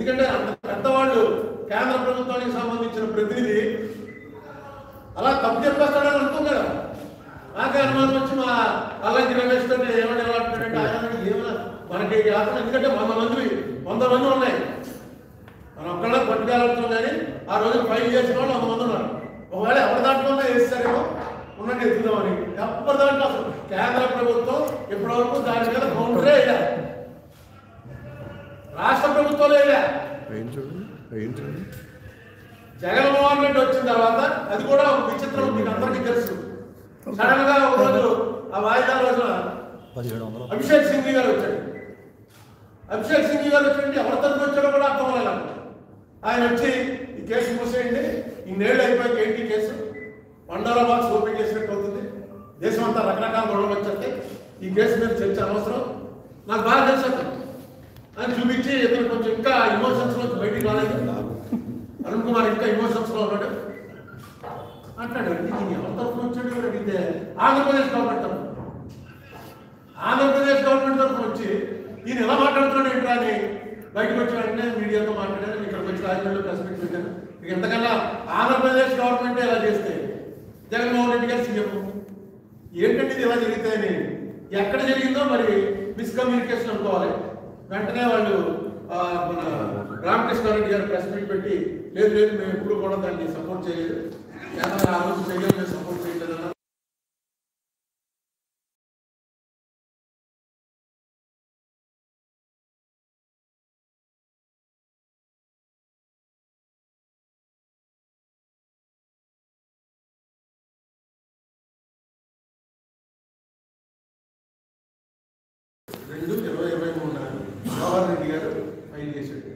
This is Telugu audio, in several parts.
ఎందుకంటే అంత పెద్దవాళ్ళు కేంద్ర ప్రభుత్వానికి సంబంధించిన ప్రతినిధి అలా తప్పు చెప్పేస్తాడని అనుకోం కదా. నాకే అనుమానం వచ్చి మా అల్లంకి రమేష్ తోటి ఏమని ఏమంటాడంటే ఆయన ఏమైనా మనకి ఆత్మ, ఎందుకంటే 100 మంది ఉన్నాయి, మనం ఒక్కళ్ళ పట్టుకెళ్తాం. కానీ ఆ రోజు ఫైల్ చేసిన వాళ్ళు 100 మంది ఉన్నారు. ఒకవేళ ఎవరి దాంట్లోనే వేస్తారేమో ఉన్నట్టు ఎత్తుదామని. ఎవరి దాంట్లో అసలు కేంద్ర ప్రభుత్వం ఇప్పటివరకు దాని మీద కౌంటరే వేయాలి, రాష్ట్ర ప్రభుత్వాలు వేయాలి. జగన్మోహన్ రెడ్డి వచ్చిన తర్వాత అది కూడా ఒక విచిత్రం మీకు అందరికీ తెలుసు. సడన్ గా ఒక రోజు ఆ వాయిదా రోజున అభిషేక్ సింఘ్వి గారు వచ్చాడు. అభిషేక్ సింఘ్వి గారు వచ్చి ఎవరి తరఫున వచ్చాడో కూడా అర్థం అవ్వాలి. ఆయన వచ్చి ఈ కేసు మూసేయండి, ఇన్నేళ్ళు అయిపోయి ఏంటి కేసు, మండలాబాద్ ఓపెన్ చేసినట్టు అవుతుంది, దేశం అంతా రకరకాల గొడవలు వచ్చేస్తే ఈ కేసు మీద చర్చ అవసరం, నాకు బాగా తెలుసు అని చూపించి ఇతను కొంచెం ఇంకా ఇమోషన్స్ లో బయటికి రాలేదు. అరుణ్ కుమార్ ఇంకా ఇమోషన్స్ లో ఉన్నాడు. అంటాడు నేను ఎవరి తరఫున వచ్చాడు కూడా అడిగితే ఆంధ్రప్రదేశ్ గవర్నమెంట్ తరఫున వచ్చి ఈయన ఎలా మాట్లాడుతున్నాడు ఏంట్రా అని బయటకు వచ్చి వెంటనే మీడియాతో మాట్లాడాను. ఇక్కడికి వచ్చి రాజమండ్రిలో ప్రెస్ మీట్ పెట్టాను. ఎంతకన్నా ఆంధ్రప్రదేశ్ గవర్నమెంట్ ఎలా చేస్తే జగన్మోహన్ రెడ్డి గారు సీఎం ఏంటంటే ఇది ఎలా జరిగితే ఎక్కడ జరిగిందో మరి మిస్కమ్యూనికేషన్ అనుకోవాలి. వెంటనే వాళ్ళు మన రామకృష్ణారెడ్డి గారు ప్రెస్ మీట్ పెట్టి లేదు మేము ఎప్పుడు కూడా దాన్ని సపోర్ట్ చేయలేదు, ఏమన్నా ఆ రోజు చేయలేదు, మేము సపోర్ట్ చేయలేదు అన్నారు. జవహర్ రెడ్డి గారు ఫైల్ చేశాడు.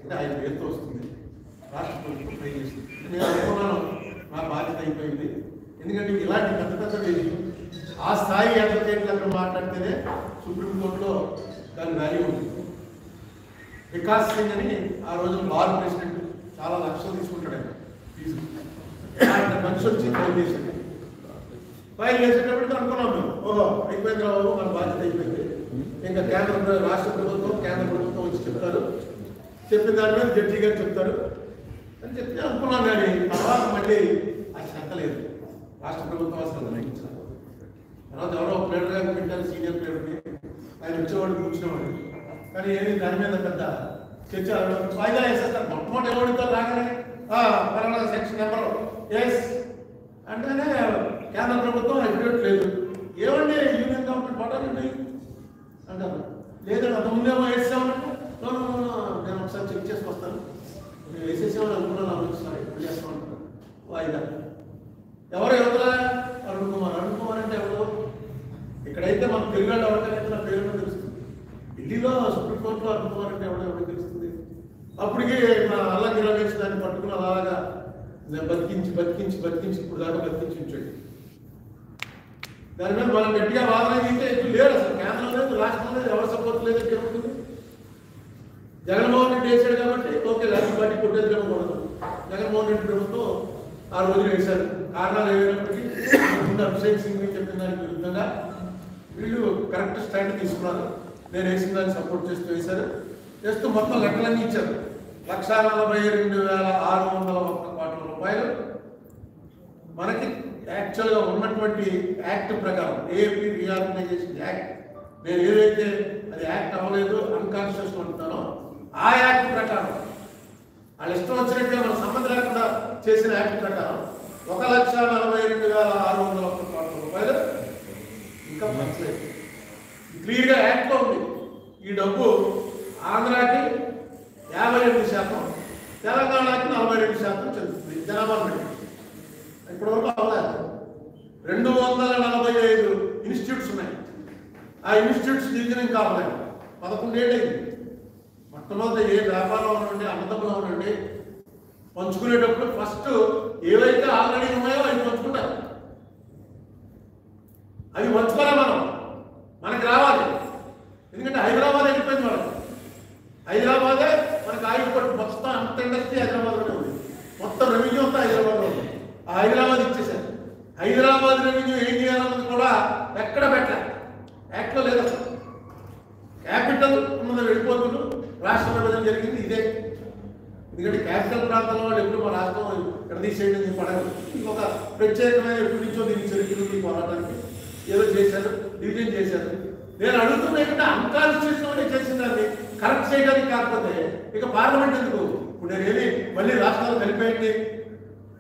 అంటే ఆయన పేరుతో వస్తుంది, రాష్ట్ర ప్రభుత్వం ఫైల్ చేసింది. నేను అనుకున్నాను నా బాధ్యత అయిపోయింది. ఎందుకంటే ఇలాంటి పెద్ద పెద్ద ఆ స్థాయి అడ్వకేట్లు అక్కడ మాట్లాడితేనే సుప్రీంకోర్టులో దాని వాల్యూ ఉంది. వికాస్ సింగ్ అని ఆ రోజు బార్ ప్రెసిడెంట్, చాలా లక్షలు తీసుకుంటాడు ఆయన ఫీజు. ఆయన మనిషి వచ్చి ఫైల్ చేసేటప్పటికి అనుకున్నాం మేము ఓహో అయిపోయింది రావు, మన బాధ్యత అయిపోయింది. ఇంకా రాష్ట్ర ప్రభుత్వం కేంద్ర ప్రభుత్వం వచ్చి చెప్తారు, చెప్పిన దాని మీద జడ్జి గారు చెప్తారు అని చెప్తే అనుకున్నాను. కానీ తర్వాత మళ్ళీ అది చెక్కలేదు, రాష్ట్ర ప్రభుత్వం అసలు నిర్ణయించారు. తర్వాత ఎవరో ప్లేయర్ గారు పెట్టారు, సీనియర్ ప్లేయర్ని, ఆయన వచ్చేవాడు కూర్చునేవాడు. కానీ ఏమి దాని మీద పెద్ద చర్చ వాయిదా వేసేస్తారు. మొట్టమొదటి ఎవరితో రాగానే పలానా సెక్షన్ నెంబర్ ఎస్ అంటేనే కేంద్ర ప్రభుత్వం అఫిడవిట్ లేదు. ఏమండి యూనియన్ గవర్నమెంట్ పడాలండి అంటారు. లేదండి అంత ముందేమో వేసామంటే నేను ఒకసారి చెక్ చేసి వస్తాను, నేను వేసేసామని అనుకున్నాను, ఆలోచిస్తాను ఎప్పుడు చేస్తామంటారు. వాయిదా ఎవరు ఎవరులా అరుణ్ కుమార్ అంటే ఎవరు? ఇక్కడైతే మన తెలుగు ఎవరికైతే నా పేరు తెలుస్తుంది. ఢిల్లీలో సుప్రీంకోర్టులో అరుణ్ కుమార్ అంటే ఎవరికి తెలుస్తుంది? అప్పటికి నా అల్లంకి రమేష్ దాన్ని పట్టుకుని అలాగా బతికించి ఇప్పుడు దాకా బతికించి ఉంచాడు. దాని మీద మనం గట్టిగా వాదన చేస్తే ఇప్పుడు లేరు, అసలు కేంద్రం లేదు, రాష్ట్రం లేదు, ఎవరు సపోర్ట్ లేదు. ఎక్కడుంటుంది? జగన్మోహన్ రెడ్డి వేశాడు కాబట్టి ఓకే, రాష్ట్ర పార్టీ కొట్టేది కూడదు. జగన్మోహన్ రెడ్డి ప్రభుత్వం ఆ రోజు వేశారు. కారణాలు ఏమైనప్పటికీ అభిషేక్ సింగ్ చెప్పిన దానికి విరుద్ధంగా వీళ్ళు కరెక్ట్ స్టాండ్ తీసుకున్నారు. నేను వేసిన దాన్ని సపోర్ట్ చేస్తూ వేశారు. చేస్తూ మొత్తం లెక్కలన్నీ ఇచ్చారు. 1,42,601 కోట్ల రూపాయలు మనకి యాక్చువల్గా ఉన్నటువంటి యాక్ట్ ప్రకారం, ఏపీ రీఆర్గనైజేషన్ యాక్ట్, నేను ఏదైతే అది యాక్ట్ అవ్వలేదు అన్కాన్స్టిట్యూషన్ అంటున్నానో ఆ యాక్ట్ ప్రకారం వాళ్ళు ఇష్టం వచ్చినట్టుగా మన సంబంధం లేకుండా చేసిన యాక్ట్ ప్రకారం 1,42,601 కోట్ల రూపాయలు ఇంకా పంచలేదు. క్లియర్గా యాక్ట్లో ఉంది. ఈ డబ్బు ఆంధ్రాకి 52%, తెలంగాణకి 42% చెందుతుంది జనాభా బట్టి. ఇప్పటివరకు అవ్వలేదు. 245 ఇన్స్టిట్యూట్స్ ఉన్నాయి. ఆ ఇన్స్టిట్యూట్స్ డివిజన్ ఇంకా అవ్వలేదు. 11 ఏళ్ళు అయింది. మొట్టమొదటి ఏ వ్యాపారం ఉండండి, అన్నదమ్ములు ఉండండి, పంచుకునేటప్పుడు ఫస్ట్ ఏవైతే ఆల్రెడీ ఉన్నాయో అవి పంచుకుంటారు. అవి పంచుకోలే మనకి రావాలి. ఎందుకంటే హైదరాబాద్ వెళ్ళిపోయింది. మనకి హైదరాబాదే మనకి ఆయుధ పట్టు మొత్తం అంత ఇండస్ట్రీ హైదరాబాద్లోనే ఉంది. మొత్తం రెవెన్యూ అంతా హైదరాబాద్లో ఉంది. ఆ హైదరాబాద్ ఇచ్చేసారు. హైదరాబాద్ రెవెన్యూ ఏం చేయాలన్నది కూడా ఎక్కడ పెట్టాలి, యాక్ట్లో లేదు. అసలు క్యాపిటల్ ఉన్నది వెళ్ళిపోతున్నారు. రాష్ట్ర విభజన జరిగింది ఇదే. ఎందుకంటే క్యాపిటల్ ప్రాంతంలో వాళ్ళు ఎప్పుడు మా రాష్ట్రం ఎడదీసేయడం పడదు. ఇంకొక ప్రత్యేకమైన ఎప్పటి నుంచో దీన్ని చరిత్రకి పోరాటానికి ఏదో చేశారు, డివిజన్ చేశారు. నేను అడుగుతున్నా ఏంటంటే అన్కాన్స్టిట్యూషనల్ చేసిందాన్ని కరెక్ట్ చేయడానికి కాకపోతే ఇక పార్లమెంట్ ఎందుకు? ఇప్పుడు నేనేమి మళ్ళీ రాష్ట్రాలు కలిపేయండి,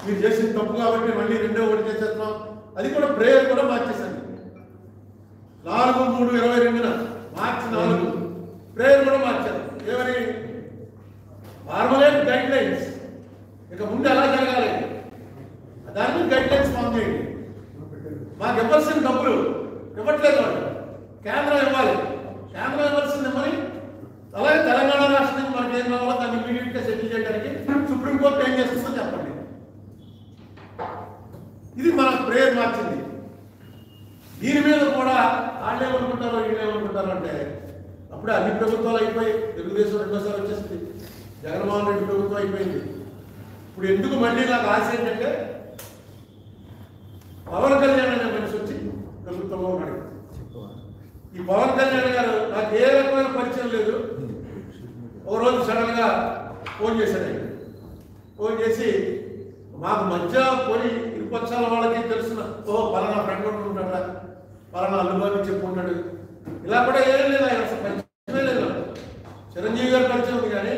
మీరు చేసిన తప్పు కాబట్టి మళ్ళీ రెండో ఓటు చేసేస్తున్నాం. అది కూడా ప్రేయర్ కూడా మార్చేశాను. 4/3/22 మార్చి 4 ప్రేయర్ కూడా మార్చారు. ఏమని? ఫార్మలైజ్ గైడ్ లైన్స్, ఇక ముందు ఎలా జరగాలి దాని మీద గైడ్ లైన్స్ ఫామ్ చేయండి. మాకు ఇవ్వాల్సిన డబ్బులు ఇవ్వట్లేదు వాళ్ళు, కేంద్రం ఇవ్వాలి. కేంద్రం ఇవ్వాల్సింది ఇవ్వని, అలాగే తెలంగాణ రాష్ట్రానికి మనకి ఏం కావాలో దాన్ని ఇమీడియట్గా సెటిల్ చేయడానికి సుప్రీంకోర్టు ఏం చేస్తుందో చెప్పండి. ఇది మన ప్రేయర్ మార్చింది. దీని మీద కూడా వాళ్ళు ఏమనుకుంటారో వీళ్ళు ఏమనుకుంటారో అంటే అప్పుడే అన్ని ప్రభుత్వాలు అయిపోయి తెలుగుదేశం రెండోసారి వచ్చేసింది, జగన్మోహన్ రెడ్డి ప్రభుత్వం అయిపోయింది. ఇప్పుడు ఎందుకు మళ్ళీ నాకు ఆశ ఏంటంటే పవన్ కళ్యాణ్ అనే మనిషి వచ్చి ప్రభుత్వంలో ఉన్నాడు. ఈ పవన్ కళ్యాణ్ గారు నాకు ఏ రకమైన పరిచయం లేదు. ఒకరోజు సడన్ గా ఫోన్ చేశాడు. ఫోన్ చేసి మాకు మధ్య పోయి ఇరుపక్షాల వాళ్ళకి తెలుసున్న పలానా ఫ్రెండ్ ఉంటుంటాడా, పలానా అల్లుబాబు చెప్పుకుంటాడు, ఇలా కూడా ఏం లేదు. ఆయన అసలు పరిచయమే లేదు. చిరంజీవి గారి పరిచయం ఉంది కానీ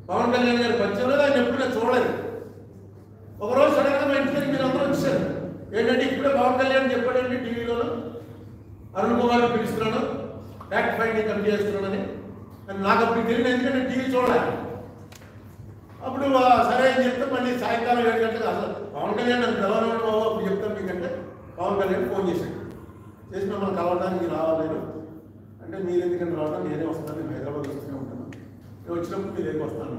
పవన్ కళ్యాణ్ గారి పరిచయం లేదు. ఆయన ఎప్పుడు నేను చూడలేదు. ఒకరోజు సడన్ గా మా ఇంటికి మీరు అందరూ వచ్చారు. ఏంటంటే ఇప్పుడే పవన్ కళ్యాణ్ చెప్పాడండి టీవీలో అరుణ్ కుమార్ పిలుస్తున్నాను, ఫ్యాక్ట్ ఫైండింగ్ కమిటీ చేస్తున్నానని. నాకు అప్పుడు తెలియదు, ఎందుకంటే టీవీ చూడాలి. అప్పుడు సరే అని చెప్తే మళ్ళీ సాయంకాలం 7 గంటలకు అసలు పవన్ కళ్యాణ్ నన్ను కలవడం బాబు అప్పుడు చెప్తాను మీకంటే పవన్ కళ్యాణ్ ఫోన్ చేశాడు. చేసి మిమ్మల్ని కలవడానికి రావాలి అంటే మీరు ఎందుకంటే రావడం నేనే వస్తాను, నేను హైదరాబాద్ వస్తూనే ఉంటాను, నేను వచ్చినప్పుడు మీ దగ్గరికి వస్తాను.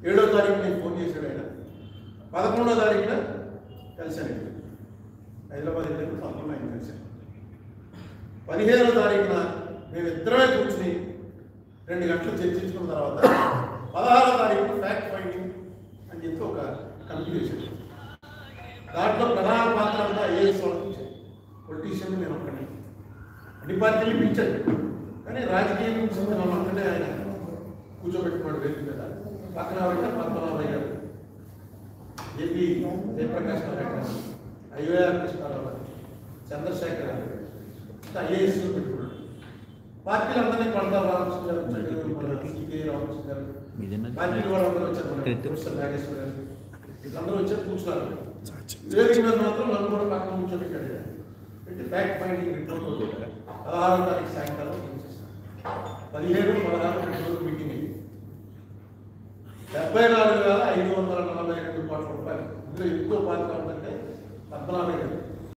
7వ తారీఖు నేను ఫోన్ చేశాడు ఆయన. 11వ తారీఖున కలిశాను. హైదరాబాద్ వెళ్ళాను, 11 ఆయన కలిశాను. 15వ తారీఖున మేము ఇద్దరమే కూర్చుని 2 గంటలు చర్చించుకున్న తర్వాత 16వ తారీఖున ఫ్యాక్ట్ ఫైండింగ్ అని చెప్పి ఒక కమిటీ వేసాడు. దాంట్లో ప్రధాన పాత్ర అంతా ఐఏఎస్ వాళ్ళకి ఇచ్చాడు. పొలిటీషియన్ నేను ఒక్కడే, అన్ని పార్టీలు పిలిచాడు. కానీ రాజకీయం నుంచి మనం అక్కడే ఆయన కూర్చోబెట్టుకున్నాడు వేదిక మీద. పక్కన ఎవరంటే పద్మనాభయ్య గారు, ఏపీ జయప్రకాష్ నారాయణ గారు, ఐవైఆర్ కృష్ణారావు గారు, చంద్రశేఖర్ గారు, ఐఏఎస్ పెట్టుకున్నాడు. పార్టీలందరినీ పడతారు, రామకృష్ణ గారు, సికే రామకృష్ణ గారు, పార్టీలు వాళ్ళందరూ వచ్చారు. ప్రొఫెసర్ నాగేశ్వర గారు వీళ్ళందరూ వచ్చారు, కూర్చున్నారు. వేదిక మీద మాత్రం నన్ను కూడా పక్కన కూర్చోబెట్టాడు. పెట్టి ఫ్యాక్ట్ ఫైండింగ్ రిపోర్ట్ 16వ తారీఖు సాయంకాలం 17, 16 రోజు మీటింగ్ అయింది. 74,542 కోట్ల రూపాయలు. ఇందులో ఎక్కువ పాత్ర ఉందంటే పద్మనాభయ్య గారు